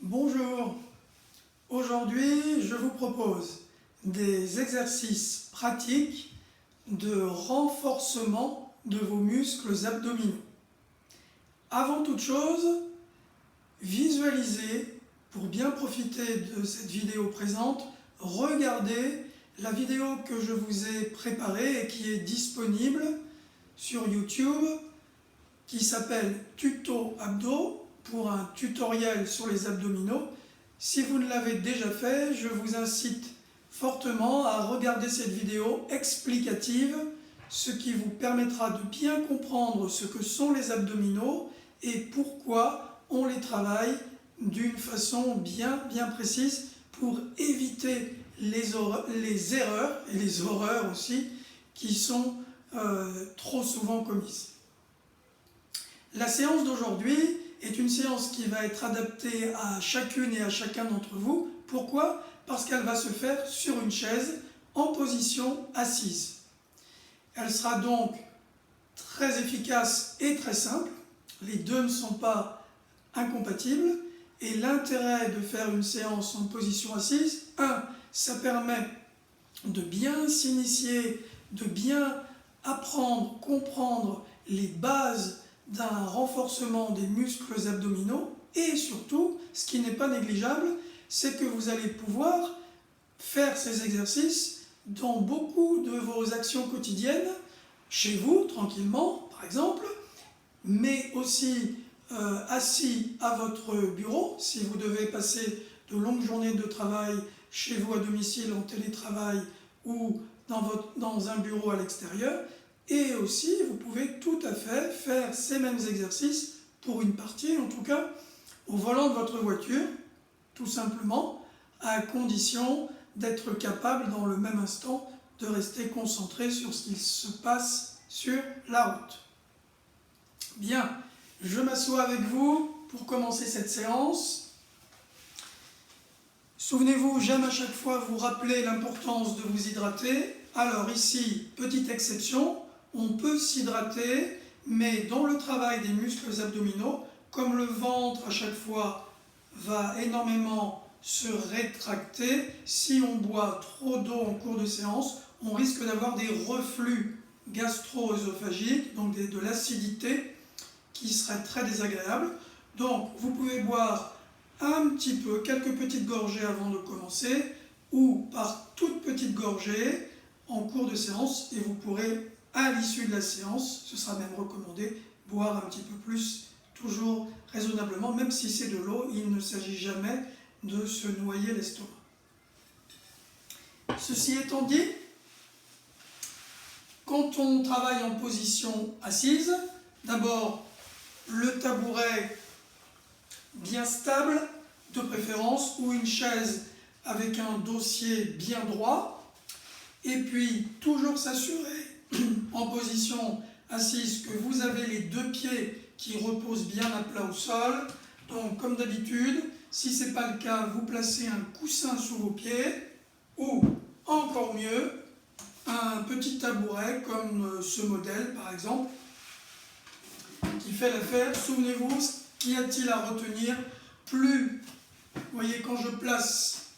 Bonjour, aujourd'hui je vous propose des exercices pratiques de renforcement de vos muscles abdominaux. Avant toute chose, visualisez, pour bien profiter de cette vidéo présente, regardez la vidéo que je vous ai préparée et qui est disponible sur YouTube, qui s'appelle Tuto Abdos, pour un tutoriel sur les abdominaux. Si vous ne l'avez déjà fait, je vous incite fortement à regarder cette vidéo explicative, ce qui vous permettra de bien comprendre ce que sont les abdominaux et pourquoi on les travaille d'une façon bien précise pour éviter les erreurs et les horreurs aussi qui sont trop souvent commises. La séance d'aujourd'hui est une séance qui va être adaptée à chacune et à chacun d'entre vous. Pourquoi ? Parce qu'elle va se faire sur une chaise en position assise. Elle sera donc très efficace et très simple. Les deux ne sont pas incompatibles. Et l'intérêt de faire une séance en position assise, ça permet de bien s'initier, de bien apprendre, comprendre les bases d'un renforcement des muscles abdominaux et surtout, ce qui n'est pas négligeable, c'est que vous allez pouvoir faire ces exercices dans beaucoup de vos actions quotidiennes, chez vous, tranquillement, par exemple, mais aussi assis à votre bureau, si vous devez passer de longues journées de travail chez vous à domicile en télétravail ou dans un bureau à l'extérieur. Et aussi, vous pouvez tout à fait faire ces mêmes exercices, pour une partie en tout cas, au volant de votre voiture, tout simplement, à condition d'être capable dans le même instant de rester concentré sur ce qui se passe sur la route. Bien, je m'assois avec vous pour commencer cette séance. Souvenez-vous, j'aime à chaque fois vous rappeler l'importance de vous hydrater. Alors ici, petite exception, on peut s'hydrater, mais dans le travail des muscles abdominaux, comme le ventre à chaque fois va énormément se rétracter, si on boit trop d'eau en cours de séance, on risque d'avoir des reflux gastro-œsophagiques, donc de l'acidité qui serait très désagréable. Donc vous pouvez boire un petit peu, quelques petites gorgées avant de commencer, ou par toutes petites gorgées en cours de séance, et vous pourrez à l'issue de la séance, ce sera même recommandé, boire un petit peu plus, toujours raisonnablement, même si c'est de l'eau, il ne s'agit jamais de se noyer l'estomac. Ceci étant dit, quand on travaille en position assise, d'abord le tabouret bien stable, de préférence, ou une chaise avec un dossier bien droit, et puis toujours s'assurer en position assise que vous avez les deux pieds qui reposent bien à plat au sol. Donc comme d'habitude, si ce n'est pas le cas, vous placez un coussin sous vos pieds ou encore mieux, un petit tabouret comme ce modèle par exemple qui fait l'affaire. Souvenez-vous, qu'y a-t-il à retenir? Plus, vous voyez, quand je place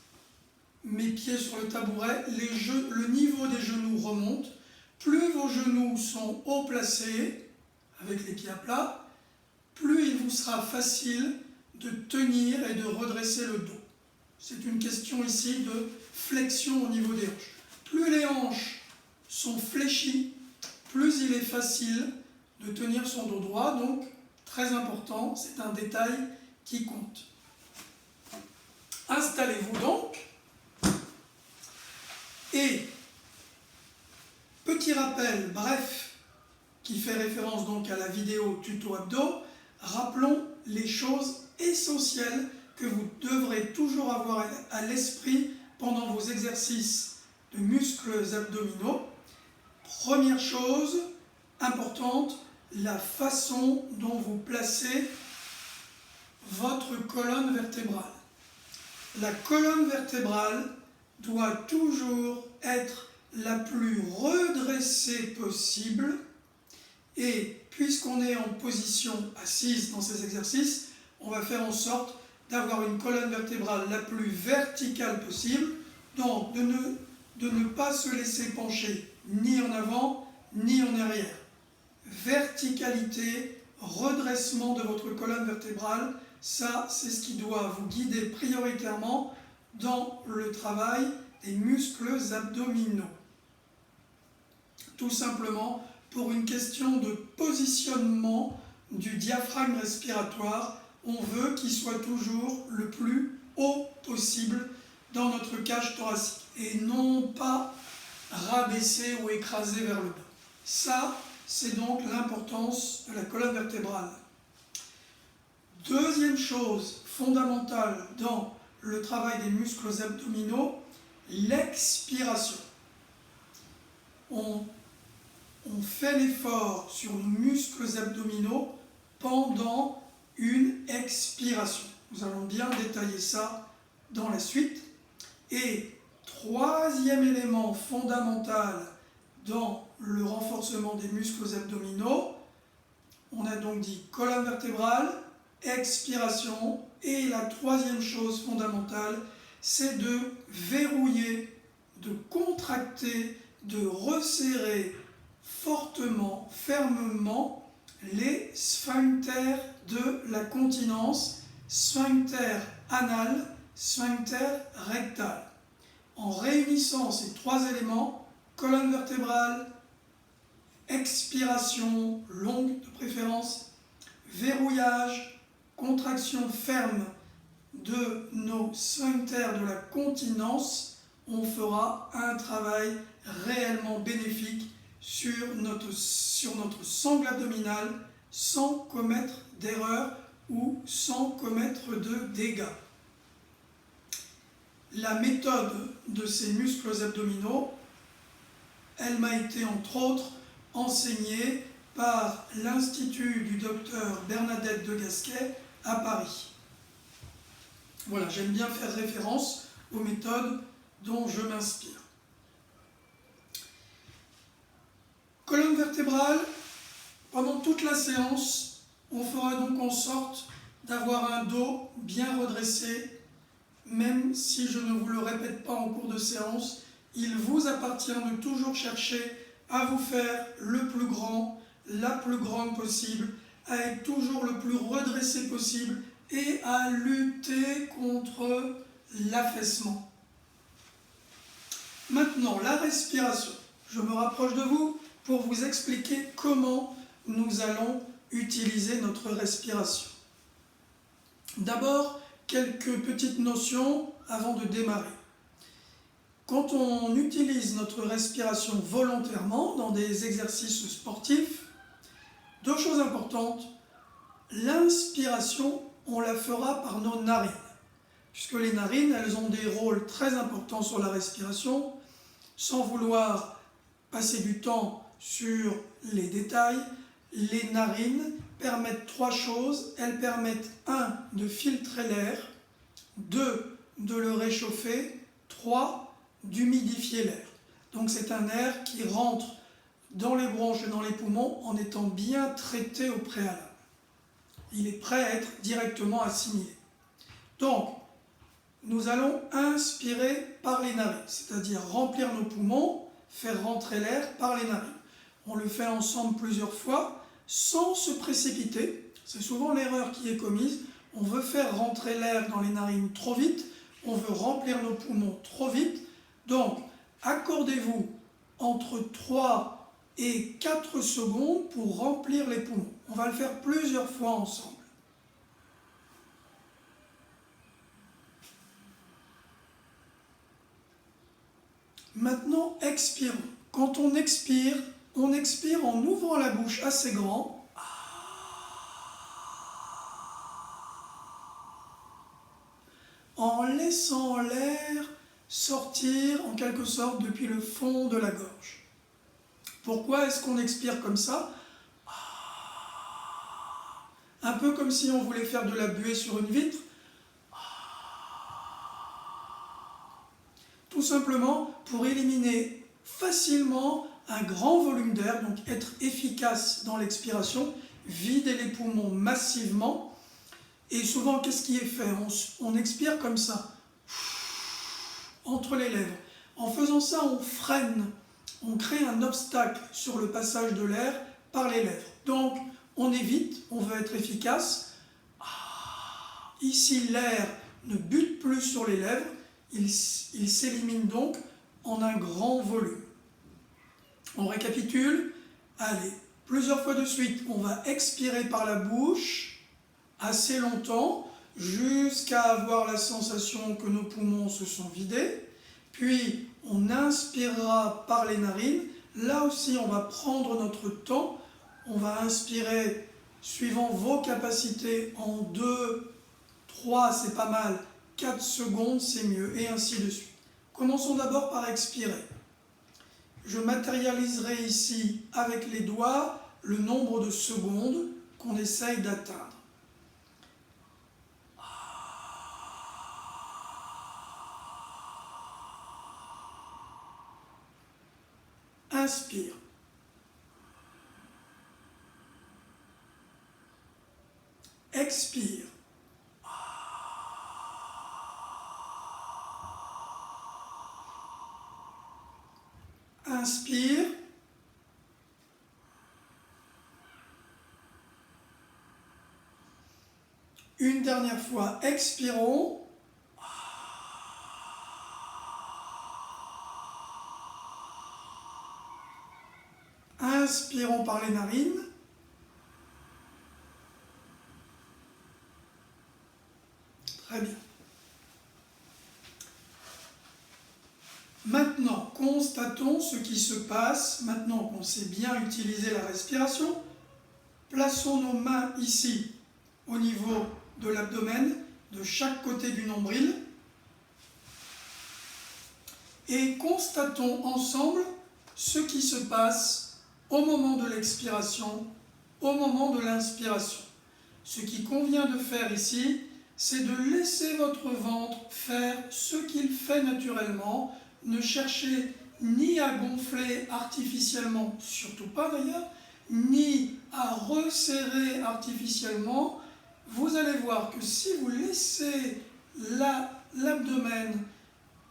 mes pieds sur le tabouret, le niveau des genoux remonte. Plus vos genoux sont haut placés, avec les pieds à plat, plus il vous sera facile de tenir et de redresser le dos. C'est une question ici de flexion au niveau des hanches. Plus les hanches sont fléchies, plus il est facile de tenir son dos droit. Donc, très important, c'est un détail qui compte. Installez-vous donc. Et petit rappel bref qui fait référence donc à la vidéo tuto abdos, rappelons les choses essentielles que vous devrez toujours avoir à l'esprit pendant vos exercices de muscles abdominaux. Première chose importante, la façon dont vous placez votre colonne vertébrale. La colonne vertébrale doit toujours être la plus redressée possible, et puisqu'on est en position assise dans ces exercices, on va faire en sorte d'avoir une colonne vertébrale la plus verticale possible, donc de ne pas se laisser pencher ni en avant ni en arrière. Verticalité, redressement de votre colonne vertébrale, ça c'est ce qui doit vous guider prioritairement dans le travail des muscles abdominaux. Tout simplement pour une question de positionnement du diaphragme respiratoire, on veut qu'il soit toujours le plus haut possible dans notre cage thoracique et non pas rabaissé ou écrasé vers le bas. Ça, c'est donc l'importance de la colonne vertébrale. Deuxième chose fondamentale dans le travail des muscles abdominaux, l'expiration. On fait l'effort sur nos muscles abdominaux pendant une expiration. Nous allons bien détailler ça dans la suite. Et troisième élément fondamental dans le renforcement des muscles abdominaux, on a donc dit colonne vertébrale, expiration, et la troisième chose fondamentale, c'est de verrouiller, de contracter, de resserrer fortement, fermement les sphincters de la continence, sphincter anal, sphincter rectal. En réunissant ces trois éléments, colonne vertébrale, expiration longue de préférence, verrouillage, contraction ferme de nos sphincters de la continence, on fera un travail réellement bénéfique sur notre sangle abdominale sans commettre d'erreur ou sans commettre de dégâts. La méthode de ces muscles abdominaux, elle m'a été entre autres enseignée par l'Institut du docteur Bernadette de Gasquet à Paris. Voilà, j'aime bien faire référence aux méthodes dont je m'inspire. Colonne vertébrale, pendant toute la séance, on fera donc en sorte d'avoir un dos bien redressé, même si je ne vous le répète pas en cours de séance, il vous appartient de toujours chercher à vous faire le plus grand, la plus grande possible, à être toujours le plus redressé possible et à lutter contre l'affaissement. Maintenant, la respiration. Je me rapproche de vous pour vous expliquer comment nous allons utiliser notre respiration. D'abord, quelques petites notions avant de démarrer. Quand on utilise notre respiration volontairement dans des exercices sportifs, deux choses importantes. L'inspiration, on la fera par nos narines, puisque les narines, elles ont des rôles très importants sur la respiration. Sans vouloir passer du temps sur les détails, les narines permettent trois choses. Elles permettent 1. De filtrer l'air, 2. De le réchauffer, 3. D'humidifier l'air. Donc c'est un air qui rentre dans les bronches et dans les poumons en étant bien traité au préalable. Il est prêt à être directement assimilé. Donc, nous allons inspirer par les narines, c'est-à-dire remplir nos poumons, faire rentrer l'air par les narines. On le fait ensemble plusieurs fois, sans se précipiter. C'est souvent l'erreur qui est commise. On veut faire rentrer l'air dans les narines trop vite, on veut remplir nos poumons trop vite. Donc, accordez-vous entre 3 et 4 secondes pour remplir les poumons. On va le faire plusieurs fois ensemble. Maintenant, expirons. Quand on expire en ouvrant la bouche assez grand. En laissant l'air sortir en quelque sorte depuis le fond de la gorge. Pourquoi est-ce qu'on expire comme ça? Un peu comme si on voulait faire de la buée sur une vitre. Tout simplement pour éliminer facilement un grand volume d'air, donc être efficace dans l'expiration, vider les poumons massivement Et souvent, qu'est-ce qui est fait? On expire comme ça, entre les lèvres. En faisant ça, on freine, on crée un obstacle sur le passage de l'air par les lèvres. Donc, on évite, on veut être efficace. Ici, l'air ne bute plus sur les lèvres, il s'élimine donc en un grand volume. On récapitule. Allez, plusieurs fois de suite, on va expirer par la bouche assez longtemps jusqu'à avoir la sensation que nos poumons se sont vidés. Puis, on inspirera par les narines. Là aussi, on va prendre notre temps. On va inspirer suivant vos capacités en 2, 3, c'est pas mal, 4 secondes, c'est mieux, et ainsi de suite. Commençons d'abord par expirer. Je matérialiserai ici avec les doigts le nombre de secondes qu'on essaye d'atteindre. Inspire. Expire. Inspire. Une dernière fois, expirons. Inspirons par les narines. Très bien. Maintenant, constatons ce qui se passe. Maintenant qu'on sait bien utiliser la respiration, plaçons nos mains ici, au niveau de l'abdomen, de chaque côté du nombril, et constatons ensemble ce qui se passe au moment de l'expiration, au moment de l'inspiration. Ce qui convient de faire ici, c'est de laisser votre ventre faire ce qu'il fait naturellement. Ne cherchez ni à gonfler artificiellement, surtout pas d'ailleurs, ni à resserrer artificiellement. Vous allez voir que si vous laissez l'abdomen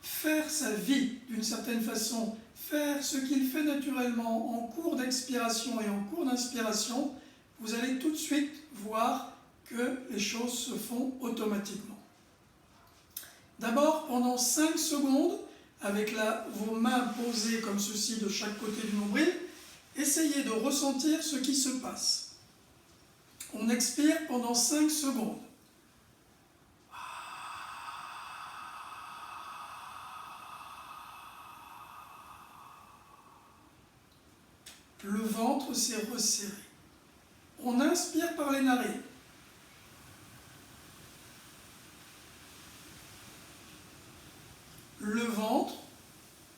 faire sa vie d'une certaine façon, faire ce qu'il fait naturellement en cours d'expiration et en cours d'inspiration, vous allez tout de suite voir que les choses se font automatiquement. D'abord, pendant 5 secondes, avec vos mains posées comme ceci de chaque côté du nombril, essayez de ressentir ce qui se passe. On expire pendant 5 secondes. Le ventre s'est resserré. On inspire par les narines. Le ventre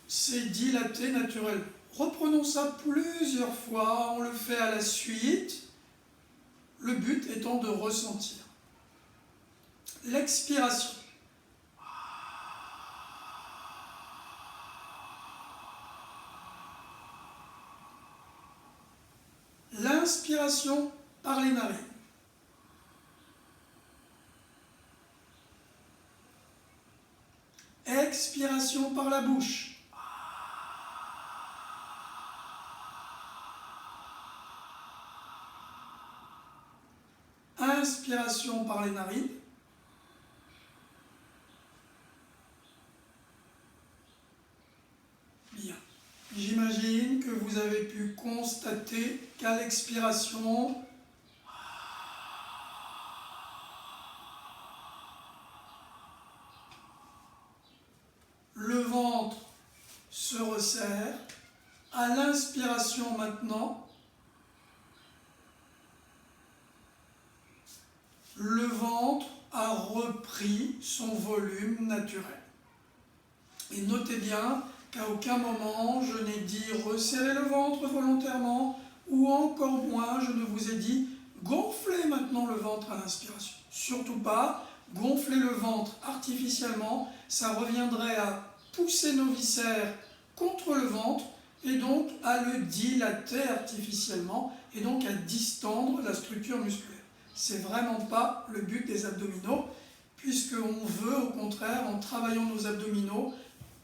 s'est dilaté naturellement. Reprenons ça plusieurs fois, on le fait à la suite, le but étant de ressentir. L'expiration. L'inspiration par les narines. Expiration par la bouche. Inspiration par les narines. Bien. J'imagine que vous avez pu constater qu'à l'expiration, le ventre se resserre. À l'inspiration maintenant, le ventre a repris son volume naturel. Et notez bien qu'à aucun moment je n'ai dit resserrer le ventre volontairement, ou encore moins je ne vous ai dit gonfler maintenant le ventre à l'inspiration. Surtout pas, gonfler le ventre artificiellement, ça reviendrait à pousser nos viscères contre le ventre et donc à le dilater artificiellement et donc à distendre la structure musculaire. C'est vraiment pas le but des abdominaux, puisqu'on veut au contraire, en travaillant nos abdominaux,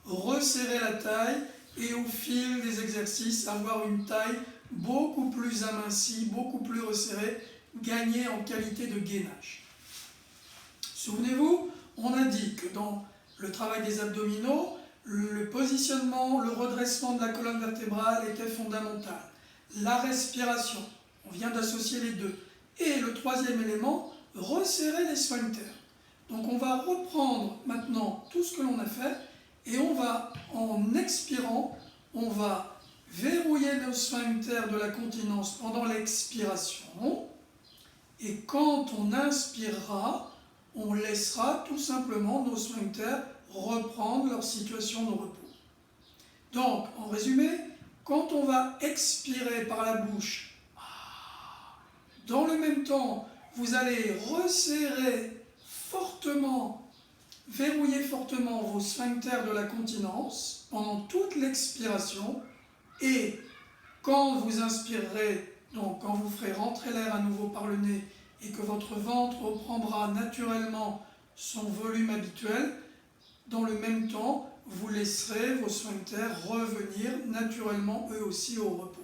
resserrer la taille et au fil des exercices avoir une taille beaucoup plus amincie, beaucoup plus resserrée, gagner en qualité de gainage. Souvenez-vous, on a dit que dans le travail des abdominaux, le positionnement, le redressement de la colonne vertébrale était fondamental. La respiration, on vient d'associer les deux. Et le troisième élément, resserrer les sphincters. Donc on va reprendre maintenant tout ce que l'on a fait et on va, en expirant, on va verrouiller nos sphincters de la continence pendant l'expiration. Et quand on inspirera, on laissera tout simplement nos sphincters reprendre leur situation de repos. Donc, en résumé, quand on va expirer par la bouche, dans le même temps, vous allez resserrer fortement, verrouiller fortement vos sphincters de la continence pendant toute l'expiration et quand vous inspirerez, donc quand vous ferez rentrer l'air à nouveau par le nez et que votre ventre reprendra naturellement son volume habituel, dans le même temps, vous laisserez vos sphincters revenir naturellement eux aussi au repos.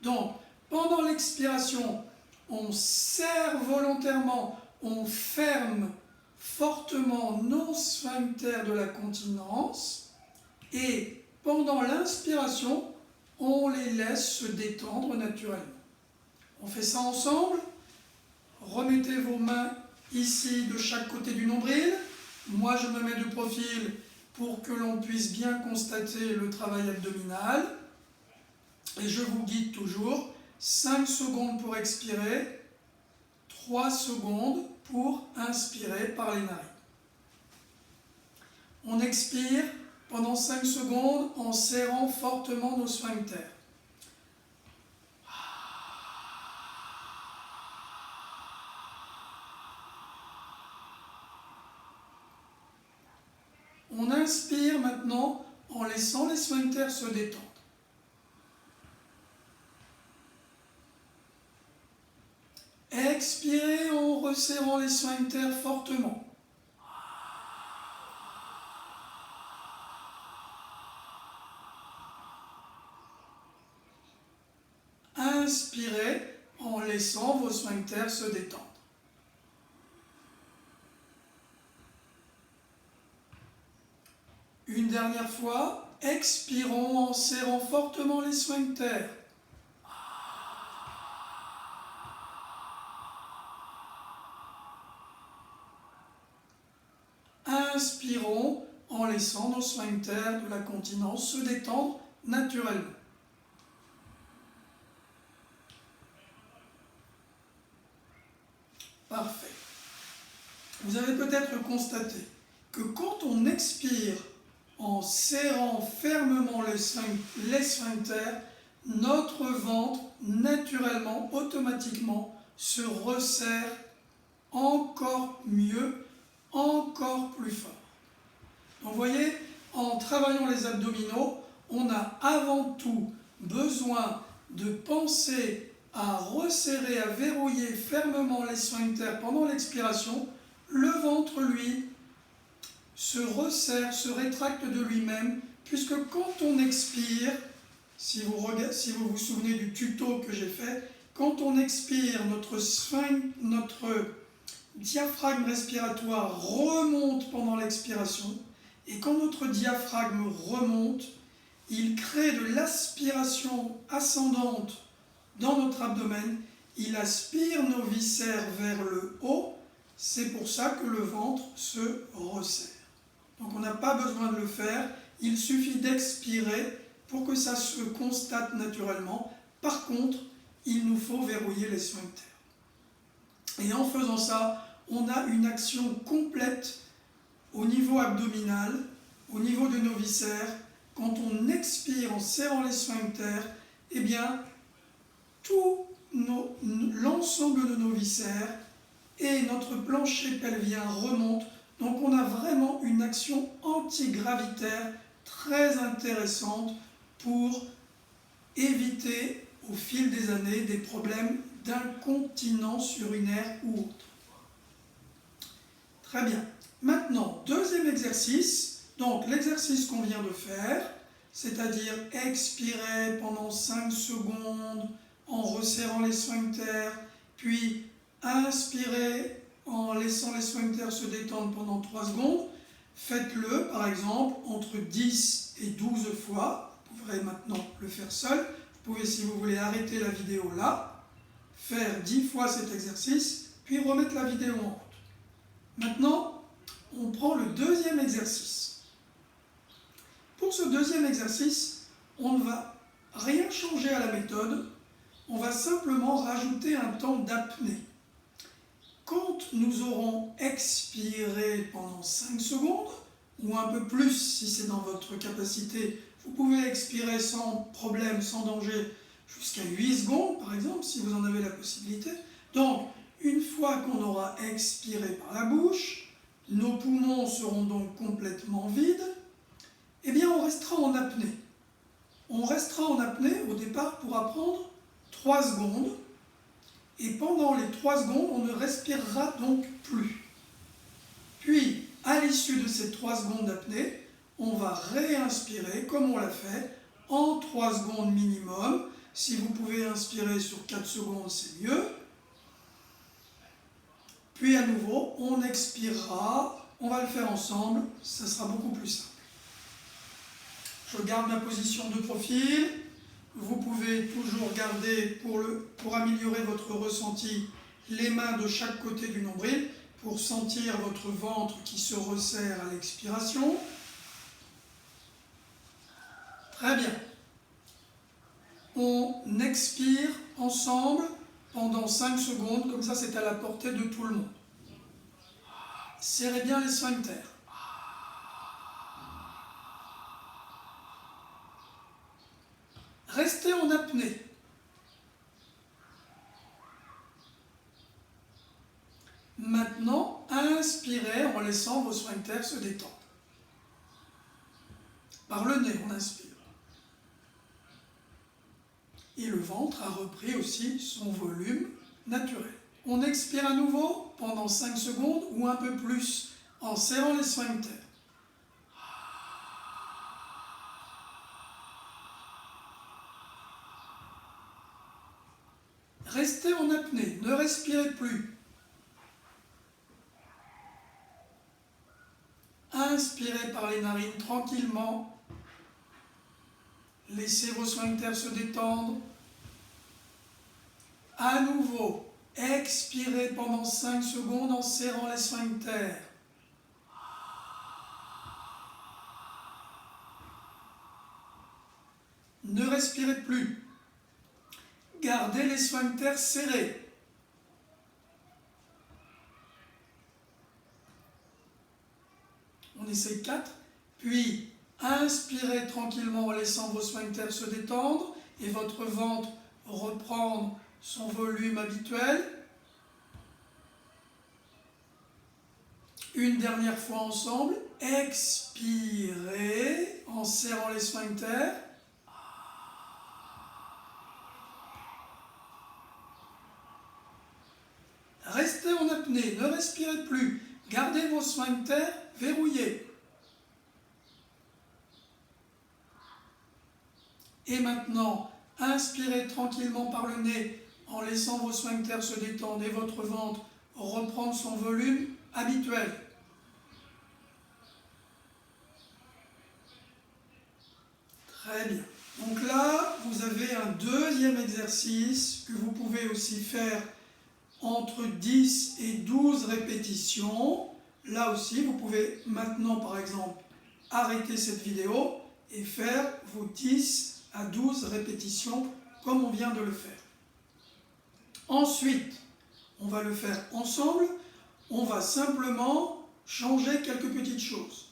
Donc, pendant l'expiration, on serre volontairement, on ferme fortement nos sphincters de la continence et pendant l'inspiration, on les laisse se détendre naturellement. On fait ça ensemble. Remettez vos mains ici de chaque côté du nombril. Moi, je me mets de profil pour que l'on puisse bien constater le travail abdominal. Et je vous guide toujours. 5 secondes pour expirer, 3 secondes pour inspirer par les narines. On expire pendant 5 secondes en serrant fortement nos sphincters. On inspire maintenant en laissant les sphincters se détendre. Expirez en resserrant les sphincters fortement. Inspirez en laissant vos sphincters se détendre. Une dernière fois, expirons en serrant fortement les sphincters. Inspirons en laissant nos sphincters de la continence se détendre naturellement. Parfait. Vous avez peut-être constaté que quand on expire en serrant fermement les sphincters, notre ventre, naturellement, automatiquement, se resserre encore mieux, encore plus fort. Donc vous voyez, en travaillant les abdominaux, on a avant tout besoin de penser à resserrer, à verrouiller fermement les sphincters pendant l'expiration. Le ventre, lui, se resserre, se rétracte de lui-même, puisque quand on expire, si vous vous souvenez du tuto que j'ai fait, quand on expire, notre diaphragme respiratoire remonte pendant l'expiration, et quand notre diaphragme remonte, il crée de l'aspiration ascendante dans notre abdomen, il aspire nos viscères vers le haut, c'est pour ça que le ventre se resserre. Donc on n'a pas besoin de le faire, il suffit d'expirer pour que ça se constate naturellement. Par contre, il nous faut verrouiller les sphincters. Et en faisant ça, on a une action complète au niveau abdominal, au niveau de nos viscères. Quand on expire en serrant les sphincters, eh bien, l'ensemble de nos viscères et notre plancher pelvien remonte. Donc on a vraiment une action antigravitaire très intéressante pour éviter au fil des années des problèmes d'un continent sur une ère ou autre. Très bien. Maintenant, deuxième exercice. Donc, l'exercice qu'on vient de faire, c'est-à-dire expirer pendant 5 secondes en resserrant les sphincters, puis inspirer en laissant les sphincters se détendre pendant 3 secondes. Faites-le, par exemple, entre 10 et 12 fois. Vous pourrez maintenant le faire seul. Vous pouvez, si vous voulez, arrêter la vidéo là, faire 10 fois cet exercice, puis remettre la vidéo en route. Maintenant, on prend le deuxième exercice. Pour ce deuxième exercice, on ne va rien changer à la méthode, on va simplement rajouter un temps d'apnée. Quand nous aurons expiré pendant 5 secondes, ou un peu plus si c'est dans votre capacité, vous pouvez expirer sans problème, sans danger, jusqu'à 8 secondes par exemple, si vous en avez la possibilité. Donc, une fois qu'on aura expiré par la bouche, nos poumons seront donc complètement vides, eh bien on restera en apnée. On restera en apnée au départ pour apprendre 3 secondes, et pendant les 3 secondes, on ne respirera donc plus. Puis, à l'issue de ces 3 secondes d'apnée, on va réinspirer, comme on l'a fait, en 3 secondes minimum. Si vous pouvez inspirer sur 4 secondes, c'est mieux. Puis à nouveau, on expirera, on va le faire ensemble, ça sera beaucoup plus simple. Je garde ma position de profil. Vous pouvez toujours garder, pour améliorer votre ressenti, les mains de chaque côté du nombril pour sentir votre ventre qui se resserre à l'expiration. Très bien. On expire ensemble pendant 5 secondes, comme ça c'est à la portée de tout le monde. Serrez bien les sphincters. Restez en apnée. Maintenant, inspirez en laissant vos sphincters se détendre. Par le nez, on inspire. Et le ventre a repris aussi son volume naturel. On expire à nouveau pendant 5 secondes ou un peu plus en serrant les sphincters. Restez en apnée, ne respirez plus. Inspirez par les narines tranquillement. Laissez vos sphincters se détendre. À nouveau, expirez pendant 5 secondes en serrant les sphincters. Ne respirez plus. Gardez les sphincters serrés. On essaye 4. Puis, inspirez tranquillement en laissant vos sphincters se détendre et votre ventre reprendre son volume habituel. Une dernière fois ensemble. Expirez en serrant les sphincters. Restez en apnée, ne respirez plus. Gardez vos sphincters verrouillés. Et maintenant, inspirez tranquillement par le nez en laissant vos sphincters se détendre et votre ventre reprendre son volume habituel. Très bien. Donc là, vous avez un deuxième exercice que vous pouvez aussi faire entre 10 et 12 répétitions. Là aussi, vous pouvez maintenant, par exemple, arrêter cette vidéo et faire vos 10 à 12 répétitions comme on vient de le faire. Ensuite, on va le faire ensemble. On va simplement changer quelques petites choses.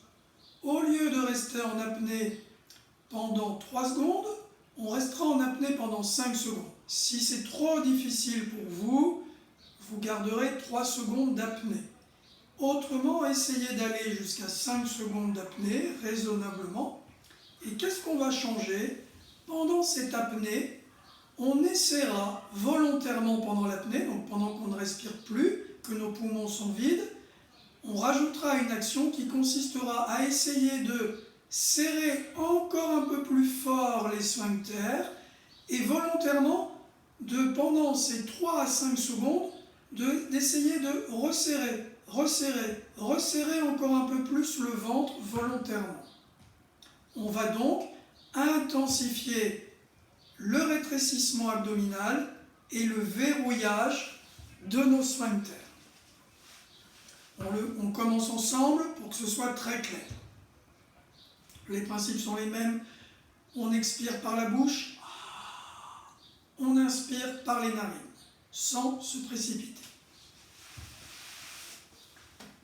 Au lieu de rester en apnée pendant 3 secondes, on restera en apnée pendant 5 secondes. Si c'est trop difficile pour vous, vous garderez 3 secondes d'apnée. Autrement, essayez d'aller jusqu'à 5 secondes d'apnée, raisonnablement. Et qu'est-ce qu'on va changer? Pendant cette apnée, on essaiera volontairement pendant l'apnée, donc pendant qu'on ne respire plus, que nos poumons sont vides, on rajoutera une action qui consistera à essayer de serrer encore un peu plus fort les sphincters et volontairement, pendant ces 3 à 5 secondes, d'essayer de resserrer, resserrer, resserrer encore un peu plus le ventre volontairement. On va donc intensifier le rétrécissement abdominal et le verrouillage de nos sphincters. On commence ensemble pour que ce soit très clair. Les principes sont les mêmes. On expire par la bouche, on inspire par les narines, sans se précipiter.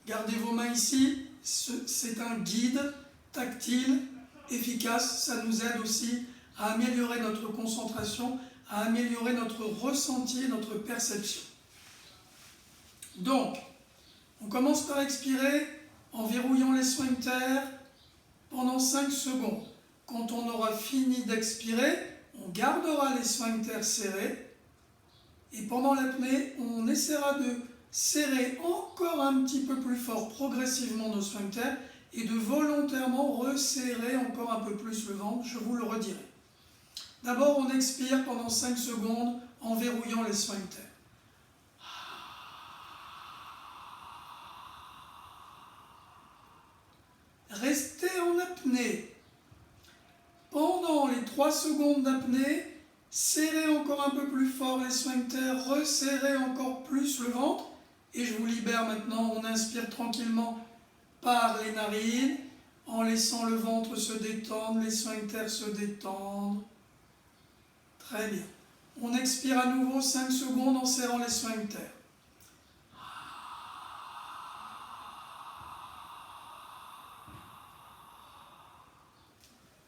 Gardez vos mains ici, c'est un guide tactile, efficace. Ça nous aide aussi à améliorer notre concentration, à améliorer notre ressenti et notre perception. Donc, on commence par expirer en verrouillant les sphincters pendant 5 secondes. Quand on aura fini d'expirer, on gardera les sphincters serrés et pendant l'apnée, on essaiera de serrer encore un petit peu plus fort progressivement nos sphincters et de volontairement resserrer encore un peu plus le ventre, je vous le redirai. D'abord, on expire pendant 5 secondes en verrouillant les sphincters. Restez en apnée. Pendant les 3 secondes d'apnée, serrez encore un peu plus fort les sphincters, resserrez encore plus le ventre. Et je vous libère maintenant, on inspire tranquillement par les narines, en laissant le ventre se détendre, les sphincters se détendre. Très bien. On expire à nouveau 5 secondes en serrant les sphincters.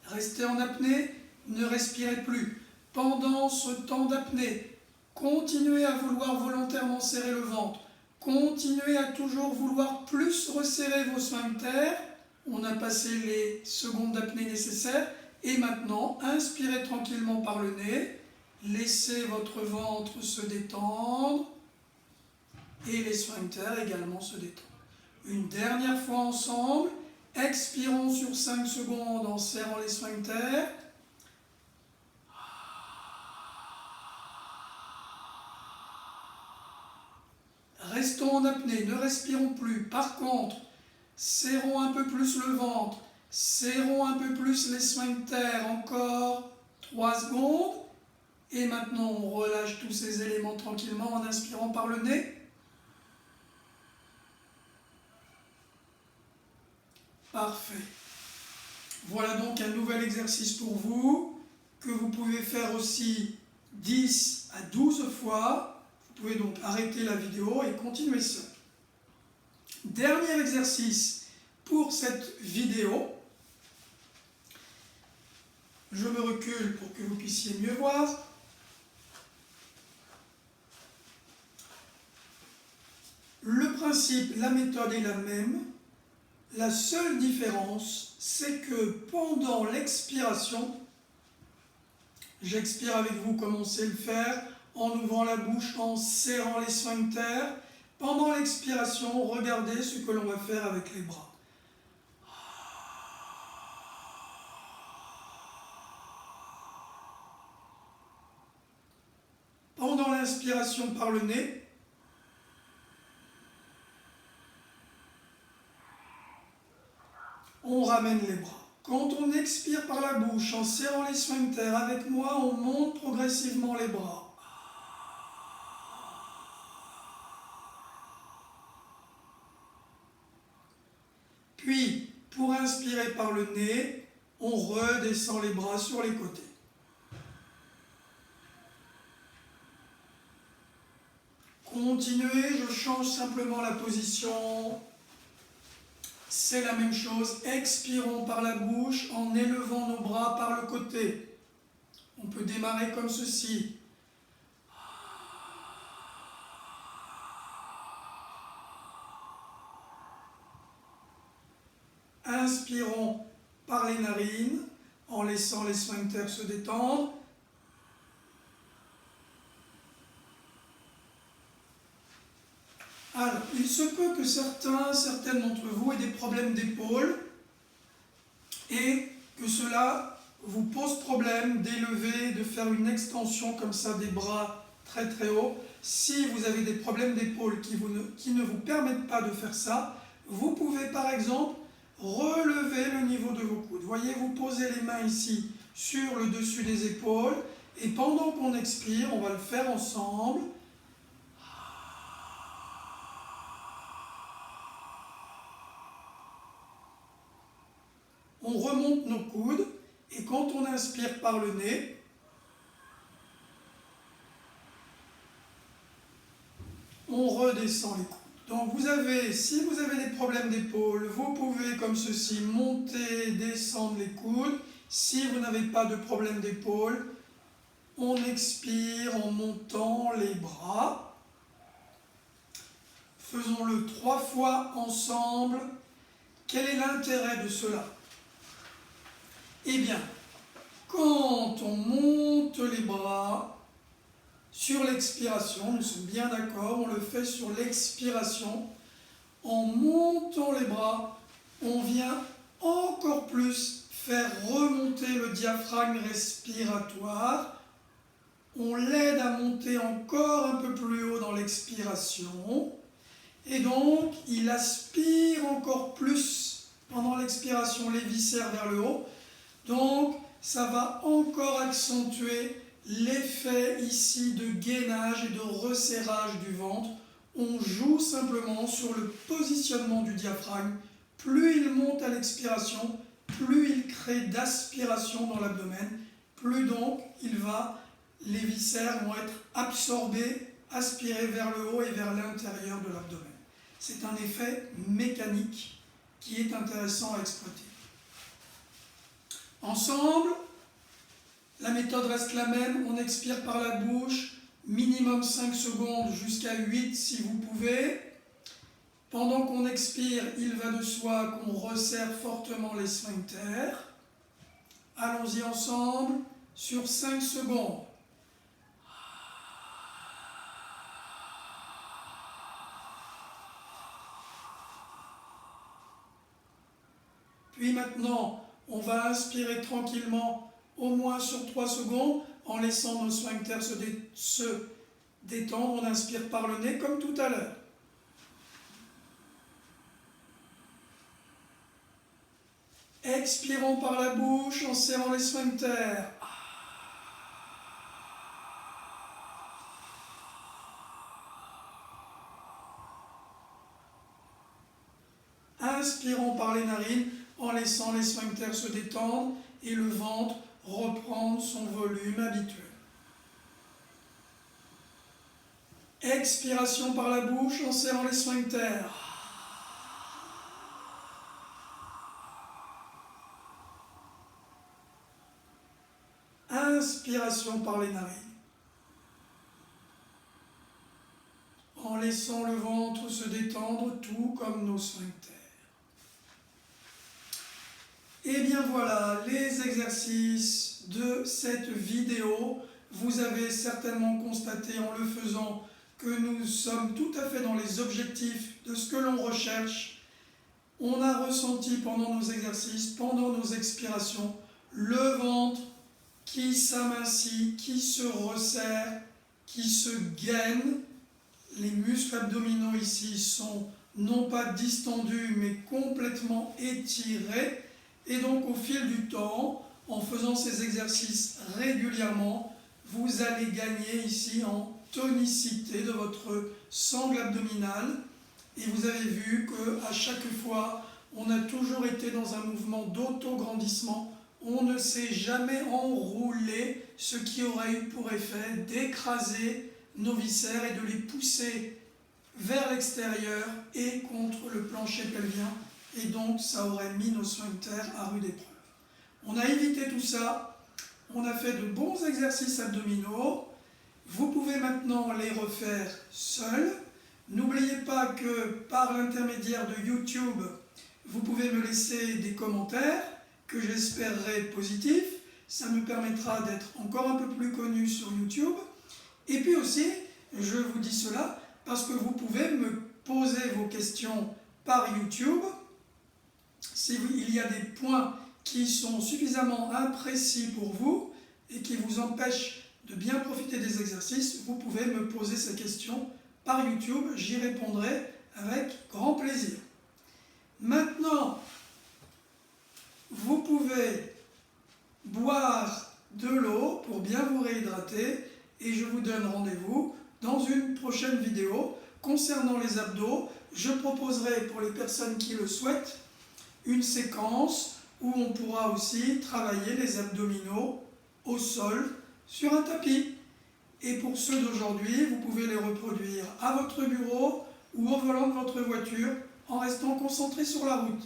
Restez en apnée, ne respirez plus. Pendant ce temps d'apnée, continuez à vouloir volontairement serrer le ventre. Continuez à toujours vouloir plus resserrer vos sphincters. On a passé les secondes d'apnée nécessaires. Et maintenant, inspirez tranquillement par le nez. Laissez votre ventre se détendre. Et les sphincters également se détendre. Une dernière fois ensemble. Expirons sur 5 secondes en serrant les sphincters. Restons en apnée, ne respirons plus. Par contre, serrons un peu plus le ventre, serrons un peu plus les sphincters, encore 3 secondes. Et maintenant, on relâche tous ces éléments tranquillement en inspirant par le nez. Parfait. Voilà donc un nouvel exercice pour vous, que vous pouvez faire aussi 10 à 12 fois. Vous pouvez donc arrêter la vidéo et continuer seul. Dernier exercice pour cette vidéo. Je me recule pour que vous puissiez mieux voir. Le principe, la méthode est la même. La seule différence, c'est que pendant l'expiration, j'expire avec vous comme on sait le faire, en ouvrant la bouche, en serrant les sphincters. Pendant l'expiration, regardez ce que l'on va faire avec les bras. Pendant l'inspiration par le nez, on ramène les bras. Quand on expire par la bouche, en serrant les sphincters, avec moi, on monte progressivement les bras. Puis, pour inspirer par le nez, on redescend les bras sur les côtés. Continuez, je change simplement la position. C'est la même chose, expirons par la bouche en élevant nos bras par le côté. On peut démarrer comme ceci. Inspirons par les narines en laissant les sphincters se détendre. il se peut que certaines d'entre vous aient des problèmes d'épaule et que cela vous pose problème d'élever, de faire une extension comme ça des bras très très haut. Si vous avez des problèmes d'épaule qui ne vous permettent pas de faire ça, vous pouvez par exemple relever le niveau de vos coudes. Voyez, vous posez les mains ici sur le dessus des épaules et pendant qu'on expire, on va le faire ensemble. On remonte nos coudes et quand on inspire par le nez, on redescend les coudes. Donc si vous avez des problèmes d'épaule, vous pouvez comme ceci monter, descendre les coudes. Si vous n'avez pas de problème d'épaule, on expire en montant les bras. Faisons-le 3 fois ensemble. Quel est l'intérêt de cela? Eh bien, quand on monte les bras sur l'expiration, nous sommes bien d'accord, on le fait sur l'expiration, en montant les bras, on vient encore plus faire remonter le diaphragme respiratoire, on l'aide à monter encore un peu plus haut dans l'expiration, et donc il aspire encore plus pendant l'expiration les viscères vers le haut. Donc, ça va encore accentuer l'effet ici de gainage et de resserrage du ventre. On joue simplement sur le positionnement du diaphragme. Plus il monte à l'expiration, plus il crée d'aspiration dans l'abdomen, plus donc les viscères vont être absorbés, aspirés vers le haut et vers l'intérieur de l'abdomen. C'est un effet mécanique qui est intéressant à exploiter. Ensemble, la méthode reste la même, on expire par la bouche, minimum 5 secondes jusqu'à 8 si vous pouvez. Pendant qu'on expire, il va de soi qu'on resserre fortement les sphincters. Allons-y ensemble sur 5 secondes. Puis maintenant, on va inspirer tranquillement au moins sur 3 secondes en laissant nos sphincters se détendre. On inspire par le nez comme tout à l'heure. Expirons par la bouche en serrant les sphincters. Inspirons par les narines en laissant les sphincters se détendre et le ventre reprendre son volume habituel. Expiration par la bouche en serrant les sphincters. Inspiration par les narines. En laissant le ventre se détendre, tout comme nos sphincters. Et bien voilà, les exercices de cette vidéo. Vous avez certainement constaté en le faisant que nous sommes tout à fait dans les objectifs de ce que l'on recherche. On a ressenti pendant nos exercices, pendant nos expirations, le ventre qui s'amincit, qui se resserre, qui se gaine. Les muscles abdominaux ici sont non pas distendus mais complètement étirés. Et donc au fil du temps, en faisant ces exercices régulièrement, vous allez gagner ici en tonicité de votre sangle abdominale. Et vous avez vu qu'à chaque fois, on a toujours été dans un mouvement d'auto-grandissement. On ne s'est jamais enroulé, ce qui aurait eu pour effet d'écraser nos viscères et de les pousser vers l'extérieur et contre le plancher pelvien. Et donc, ça aurait mis nos sphincters à rude épreuve. On a évité tout ça. On a fait de bons exercices abdominaux. Vous pouvez maintenant les refaire seuls. N'oubliez pas que par l'intermédiaire de YouTube, vous pouvez me laisser des commentaires que j'espérerai positifs. Ça me permettra d'être encore un peu plus connu sur YouTube. Et puis aussi, je vous dis cela parce que vous pouvez me poser vos questions par YouTube. S'il y a des points qui sont suffisamment imprécis pour vous et qui vous empêchent de bien profiter des exercices, vous pouvez me poser ces questions par YouTube. J'y répondrai avec grand plaisir. Maintenant, vous pouvez boire de l'eau pour bien vous réhydrater et je vous donne rendez-vous dans une prochaine vidéo. Concernant les abdos, je proposerai pour les personnes qui le souhaitent une séquence où on pourra aussi travailler les abdominaux au sol sur un tapis. Et pour ceux d'aujourd'hui, vous pouvez les reproduire à votre bureau ou au volant de votre voiture en restant concentré sur la route.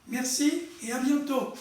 Merci et à bientôt.